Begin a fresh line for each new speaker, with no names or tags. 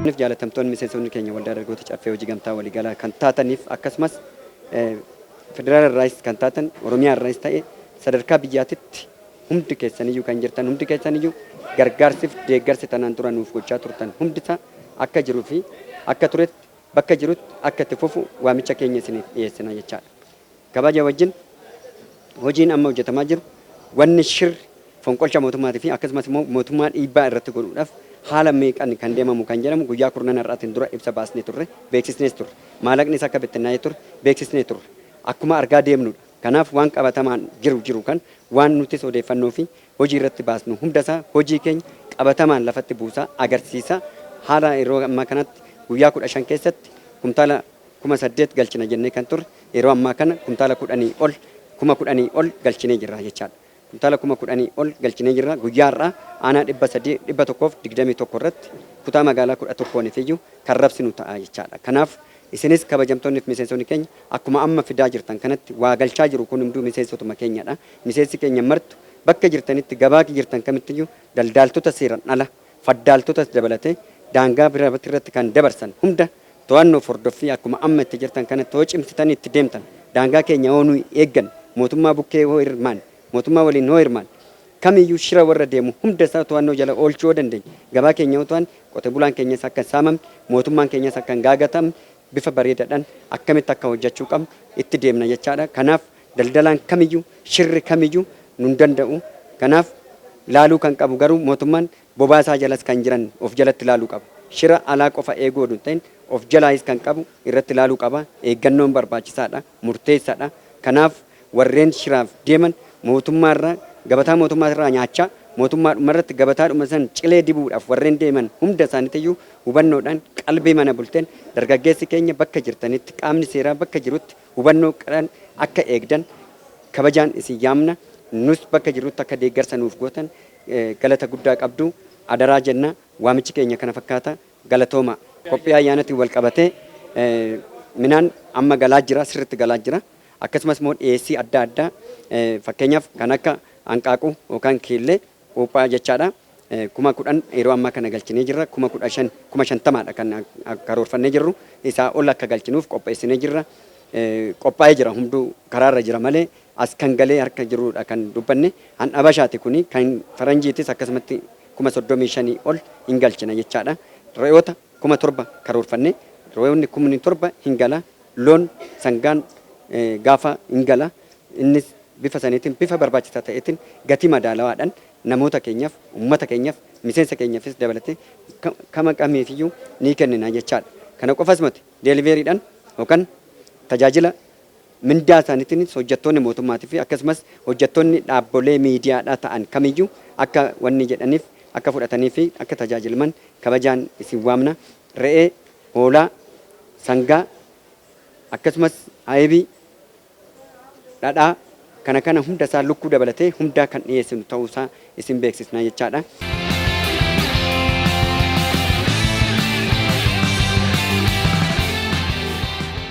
Nif jaalatamtoonni miseensonni keenya waldaa dargaggoota caffee hojii gamtaa waliigalaa kan taataniif akkasumas federaal irraas kan taatan Oromiyaa irraas ta'e sadarkaa biyyaatitti hundi keessaniyyuu kan jirtan hundi keessaniyyuu gargaarsiif deeggarsi tanaan dura nuuf gochaa turtan hundisaa akka jiruu fi akka turetti bakka jirutti akka itti fufu waamicha keenya isiniif dhiyeessina jechaadha. Kabaja wajjin hojiin amma hojjetamaa jiru wanni shirri fonqolcha mootummaatii fi akkasumas immoo mootummaa dhiibbaa irratti godhuudhaaf haala meeqan kan deemamu kan jedhamu guyyaa kurnan har'aatiin dura ibsa baasnee turre beeksisnees turre maallaqni isa akka bittinnaa'ee turre beeksisnee turre akkuma argaa deemnudha. Kanaaf waan qabatamaan jiru kan waan nutis odeeffannoo fi hojii irratti baasnu hundasaa hojii keenya qabatamaan lafatti buusaa agarsiisa. Haala yeroo ammaa kanatti guyyaa 15 keessatti kumtaala 8,000 galchina jennee kan turre yeroo ammaa kana kumtaala 10,000 ol galchinee jirra jechaadha. Kumtaala 10,000 ol galchinee jirra. Guyyaa har'aa aanaa 321 irratti kutaa magaalaa 11 fiyyuu kan rabsinu ta'a jechaadha. Kanaaf isinis kabajamtoonni fi miseensonni keenya akkuma amma fidaa jirtan kanatti waa galchaa jiru kun hunduu miseensotuma keenyadha. Miseensi keenya martu bakka jirtanitti gabaa jirtan kamittiyyuu daldaaltota seeran ala faddaaltotas dabalatee daangaa biraatti irratti kan dabarsan hunda to'annoo hordoffii akkuma amma itti jirtan kanatti hoo cimsitanii itti deemtan daangaa keenya hoo nuyi eeggan mootummaa bukkee hoo hirmaan mootummaa waliin hoo hirmaan kamiyyuu shira warra deemu hunda isaa to'annoo jala oolchuu dandeenya. Gabaa keenya hoo to'an qote bulaan keenyas akka hin saamamne mootummaan keenyas akka hin gaagatamne bifa bareedaadhaan akkamitti akka hojjechuu qabnu itti deemna jechaadha. Kanaaf daldalaan kamiyyuu shirri kamiyyuu nun danda'u. Kanaaf laaluu kan qabu garuu mootummaan bobaasaa jalas kan jiran of jalatti laaluu qaba. Shira alaa qofa eeguu oduu ta'in of jalaayis kan qabu irratti laaluu qaba. Eeggannoon barbaachisaadha, murteessaadha. Kanaaf warreen shiraaf deeman mootummaarraa gabataa mootummaarraa nyaachaa mootummaadhumarratti gabataadhuma san cilee dibuudhaaf warreen deeman hunda isaaniitiyyuu hubannoodhaan qalbii mana bulteen dargaggeessi keenya bakka jirtanitti qaamni seeraa bakka jirutti hubannoo qaban akka eegdan kabajaan isin yaamna. Nus bakka jirutti akka deeggarsa nuuf gootan galata guddaa qabdu adaraa jenna. Waamichi keenya kana fakkaata galatooma. Qophii ayyaanatiin wal qabatee minaan amma galaa jira sirriitti galaa jira. Akkasumas immoo dhiyeessii adda addaa fakkeenyaaf kan akka hanqaaquu yookaan kiillee qophaa jechaadha. 10,000 yeroo ammaa kana galchinee jirra. 50,000 kan karoorfannee jirru isaa ol akka galchinuuf qopheessinee jirra. Qophaa'ee jira hunduu karaarra jira malee as kan galee harka jirudha kan dubbanne. Han Habashaati kuni kan Faranjiitis akkasumatti 35,000 ol hin galchina jechaadha. Re'oota 7,000 karoorfannee re'oonni 7,000 hin gala. Loon sangaan gaafa hin gala. Innis bifa saniitiin bifa barbaachisaa ta'eetiin gatii madaalawaadhaan namoota keenyaaf uummata keenyaaf miseensa keenyaafis dabalatee kama qameefiyyuu ni kennina jechaadha. Kana qofas miti deeliveriidhaan yookaan tajaajila mindaa isaaniitiin hojjettoonni mootummaatii fi akkasumas hojjettoonni dhaabbolee miidiyaadhaa ta'an kamiyyuu akka wanni jedhaniif akka fudhatanii fi akka tajaajilaman kabajaan isin waamna. Re'ee, hoolaa, sangaa akkasumas aybii, dhadhaa kana hunda isaa lukkuu dabalatee hundaa kan dhiyeessinu ta'uusaa isin beeksisna jechaadha.